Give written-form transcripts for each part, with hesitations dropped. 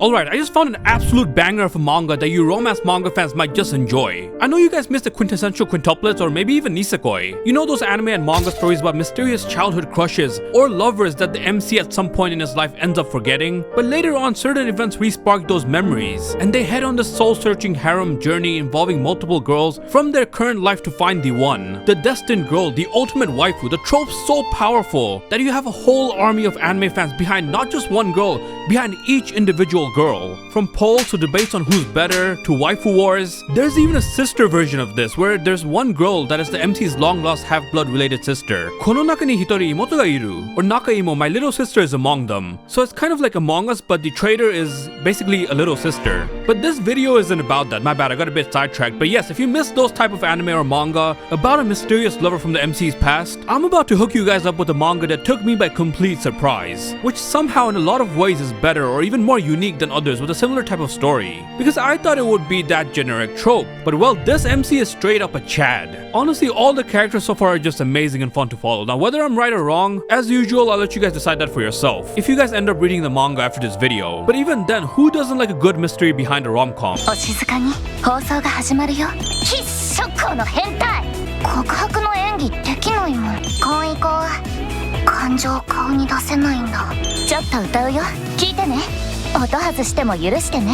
Alright, I just found an absolute banger of a manga that you romance manga fans might just enjoy. I know you guys missed the quintessential quintuplets or maybe even nisekoi. You know those anime and manga stories about mysterious childhood crushes or lovers that the MC at some point in his life ends up forgetting, but later on certain events re-spark those memories and they head on this soul-searching harem journey involving multiple girls from their current life to find the one, the destined girl, the ultimate waifu. The trope's so powerful that you have a whole army of anime fans behind not just one girl, behind each individual girl. From polls to debates on who's better to waifu wars, there's even a sister version of this where there's one girl that is the MC's long-lost half-blood related sister. Kono naka ni hitori imoto ga iru, or nakaimo, my little sister is among them. So it's kind of like Among Us, but the traitor is basically a little sister. But this video isn't about that, my bad, I got a bit sidetracked. But yes, if you missed those type of anime or manga about a mysterious lover from the MC's past, I'm about to hook you guys up with a manga that took me by complete surprise, which somehow in a lot of ways is better or even more unique than others with a similar type of story, because I thought it would be that generic trope, but well, this MC is straight up a Chad. Honestly, all the characters so far are just amazing and fun to follow. Now whether I'm right or wrong, as usual, I'll let you guys decide that for yourself if you guys end up reading the manga after this video. But even then, who doesn't like a good mystery behind a rom-com? お静かに放送が始まるよ。必勝の変態。告白の演技できないもん。婚以降は感情を顔に出せないんだ。ちょっと歌うよ。聞いてね。音外しても許してね。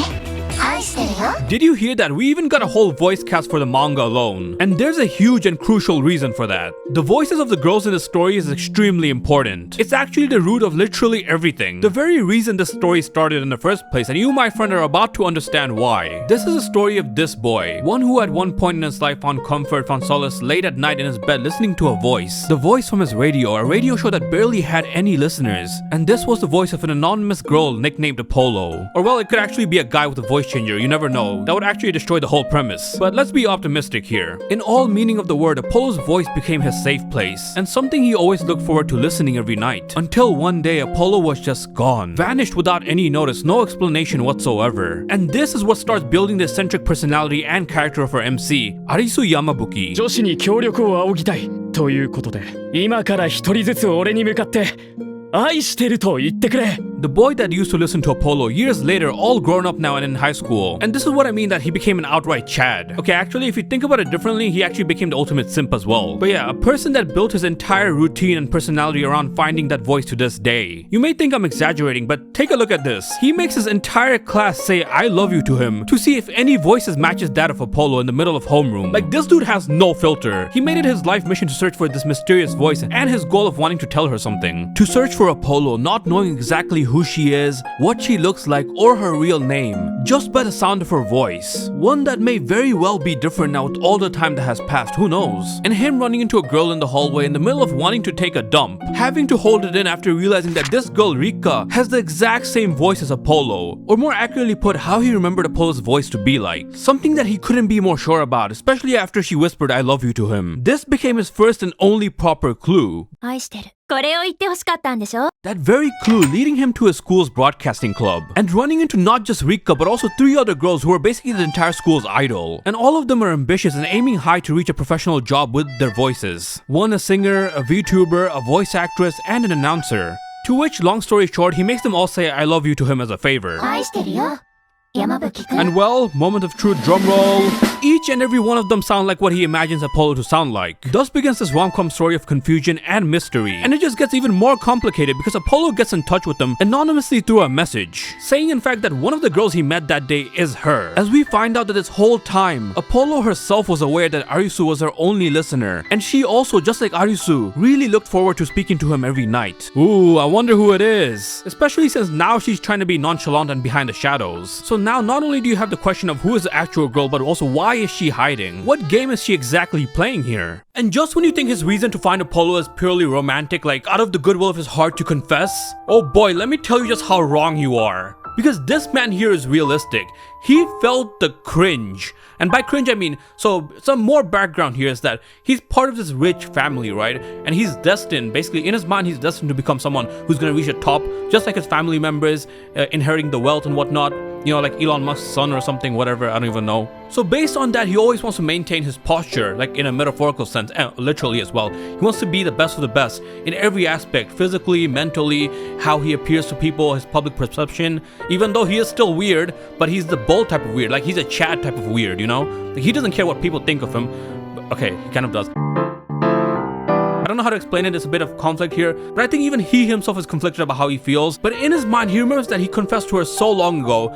愛してるよ。 Did you hear that? We even got a whole voice cast for the manga alone. And there's a huge and crucial reason for that. The voices of the girls in the story is extremely important. It's actually the root of literally everything. The very reason the story started in the first place, and you, my friend, are about to understand why. This is a story of this boy, one who at one point in his life found comfort, found solace late at night in his bed listening to a voice. The voice from his radio, a radio show that barely had any listeners. And this was the voice of an anonymous girl nicknamed Apollo. Or well, it could actually be a guy with a voice changer, you never know. That would actually destroy the whole premise. But let's be optimistic here. In all meaning of the word, Apollo's voice became his safe place, and something he always looked forward to listening every night. Until one day, Apollo was just gone. Vanished without any notice, no explanation whatsoever. And this is what starts building the eccentric personality and character of our MC, Arisu Yamabuki. 女子に協力を仰ぎたいということで、今から一人ずつ俺に向かって愛してると言ってくれ。 The boy that used to listen to Apollo years later, all grown up now and in high school. And this is what I mean that he became an outright Chad. Okay, actually, if you think about it differently, he actually became the ultimate simp as well. But yeah, a person that built his entire routine and personality around finding that voice to this day. You may think I'm exaggerating, but take a look at this. He makes his entire class say I love you to him to see if any voices matches that of Apollo in the middle of homeroom. Like, this dude has no filter. He made it his life mission to search for this mysterious voice and his goal of wanting to tell her something. To search for Apollo, not knowing exactly who she is, what she looks like, or her real name, just by the sound of her voice. One that may very well be different now with all the time that has passed, who knows? And him running into a girl in the hallway in the middle of wanting to take a dump, having to hold it in after realizing that this girl Rikka has the exact same voice as Apollo, or more accurately put, how he remembered Apollo's voice to be like. Something that he couldn't be more sure about, especially after she whispered I love you to him. This became his first and only proper clue. 愛してる。これを言って欲しかったんでしょ? That very clue leading him to his school's broadcasting club, and running into not just Rikka but also 3 other girls who are basically the entire school's idol. And all of them are ambitious and aiming high to reach a professional job with their voices. One a singer, a VTuber, a voice actress, and an announcer. To which, long story short, he makes them all say I love you to him as a favor. 愛してるよ。Yamabuki-kun. And well, moment of truth, drum roll. Each and every one of them sound like what he imagines Apollo to sound like. Thus begins this rom-com story of confusion and mystery. And it just gets even more complicated because Apollo gets in touch with them anonymously through a message, saying in fact that one of the girls he met that day is her. As we find out that this whole time, Apollo herself was aware that Arisu was her only listener. And she also, just like Arisu, really looked forward to speaking to him every night. Ooh, I wonder who it is. Especially since now she's trying to be nonchalant and behind the shadows. So now not only do you have the question of who is the actual girl, but also why is she hiding? What game is she exactly playing here? And just when you think his reason to find Apollo is purely romantic, like out of the goodwill of his heart to confess, oh boy, let me tell you just how wrong you are. Because this man here is realistic. He felt the cringe. And by cringe I mean, so some more background here is that he's part of this rich family, right? And he's destined, basically in his mind he's destined to become someone who's gonna reach the top, just like his family members, inheriting the wealth and whatnot. You know, like Elon Musk's son or something, whatever, I don't even know. So based on that, he always wants to maintain his posture, like in a metaphorical sense, and literally as well. He wants to be the best of the best in every aspect, physically, mentally, how he appears to people, his public perception. Even though he is still weird, but he's the bold type of weird, like he's a Chad type of weird, you know? Like he doesn't care what people think of him. Okay, he kind of does. I don't know how to explain it, there's a bit of conflict here, but I think even he himself is conflicted about how he feels. But in his mind, he remembers that he confessed to her so long ago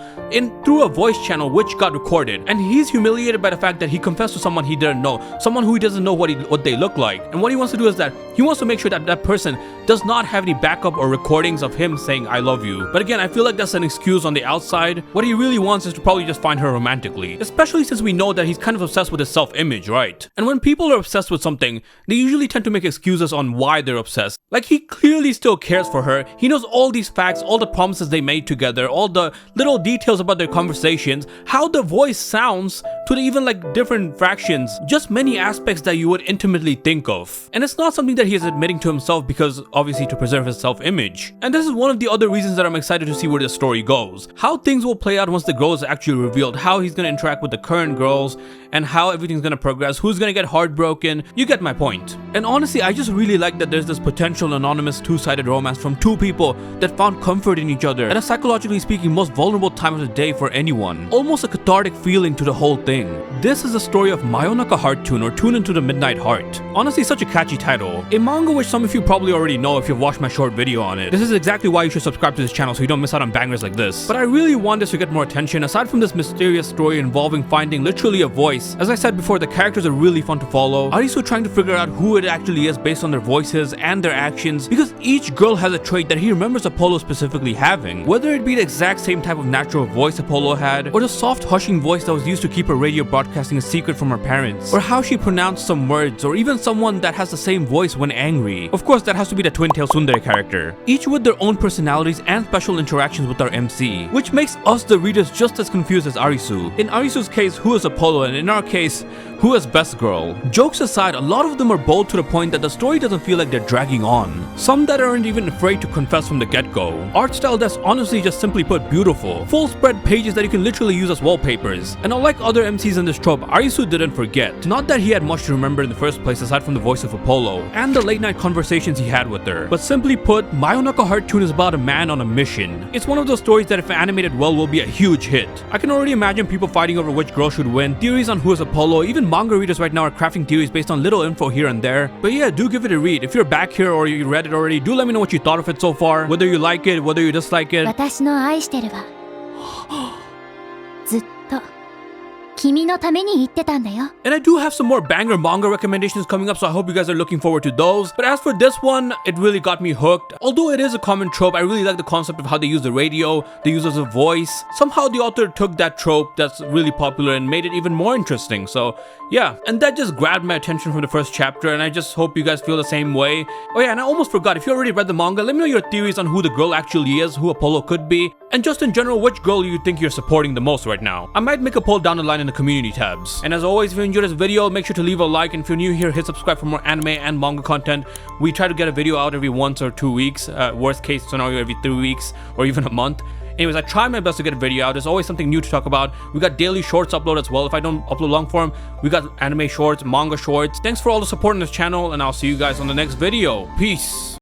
through a voice channel which got recorded. And he's humiliated by the fact that he confessed to someone he didn't know, someone who he doesn't know what they look like. And what he wants to do is that he wants to make sure that that person does not have any backup or recordings of him saying, I love you. But again, I feel like that's an excuse on the outside. What he really wants is to probably just find her romantically, especially since we know that he's kind of obsessed with his self-image, right? And when people are obsessed with something, they usually tend to make excuses on why they're obsessed. Like he clearly still cares for her. He knows all these facts, all the promises they made together, all the little details about their conversations, how the voice sounds to the even like different fractions, just many aspects that you would intimately think of. And it's not something that he is admitting to himself because obviously to preserve his self-image. And this is one of the other reasons that I'm excited to see where the story goes. How things will play out once the girl is actually revealed, how he's gonna interact with the current girls, and how everything's gonna progress, who's gonna get heartbroken. You get my point. And honestly, I just really like that there's this potential anonymous two-sided romance from two people that found comfort in each other at a psychologically speaking most vulnerable time of the day for anyone. Almost a cathartic feeling to the whole thing. This is the story of Mayonaka Heart Tune, or Tune into the Midnight Heart. Honestly, such a catchy title. A manga which some of you probably already know if you've watched my short video on it. This is exactly why you should subscribe to this channel so you don't miss out on bangers like this. But I really want this to get more attention aside from this mysterious story involving finding literally a voice. As I said before, the characters are really fun to follow. Arisu trying to figure out who it actually is based on their voices and their actions, because each girl has a trait that he remembers Apollo specifically having. Whether it be the exact same type of natural voice Apollo had, or the soft hushing voice that was used to keep her radio broadcasting a secret from her parents, or how she pronounced some words, or even someone that has the same voice when angry. Of course, that has to be the twin tail tsundere character. Each with their own personalities and special interactions with our MC, which makes us the readers just as confused as Arisu. In Arisu's case, who is Apollo, and in our case, who is best girl? Jokes aside, a lot of them are bold to the point that the story doesn't feel like they're dragging on. Some that aren't even afraid to confess from the get-go. Art style that's honestly just simply put beautiful. Full spread pages that you can literally use as wallpapers. And unlike other MCs in this trope, Arisu didn't forget. Not that he had much to remember in the first place aside from the voice of Apollo and the late night conversations he had with her. But simply put, Mayonaka Heart Tune is about a man on a mission. It's one of those stories that if animated well will be a huge hit. I can already imagine people fighting over which girl should win, theories on who is Apollo, even manga readers right now are crafting theories based on little info here and there. But yeah, do give it a read. If you're back here or you read it already, do let me know what you thought of it so far. Whether you like it, whether you dislike it. 私の愛してるはずっと君のために言ってたんだよ。 And I do have some more banger manga recommendations coming up, so I hope you guys are looking forward to those. But as for this one, it really got me hooked. Although it is a common trope, I really like the concept of how they use the radio, they use as a voice. Somehow the author took that trope that's really popular and made it even more interesting. So yeah, and that just grabbed my attention from the first chapter, and I just hope you guys feel the same way. Oh yeah, and I almost forgot, if you already read the manga, let me know your theories on who the girl actually is, who Apollo could be, and just in general, which girl you think you're supporting the most right now. I might make a poll down the line in the community tabs. And as always, if you enjoyed this video, make sure to leave a like, and if you're new here, hit subscribe for more anime and manga content. We try to get a video out every 1 or 2 weeks, worst case scenario every 3 weeks or even a month. Anyways, I try my best to get a video out. There's always something new to talk about. We got daily shorts upload as well. If I don't upload long form, we got anime shorts, manga shorts. Thanks for all the support on this channel, and I'll see you guys on the next video. Peace.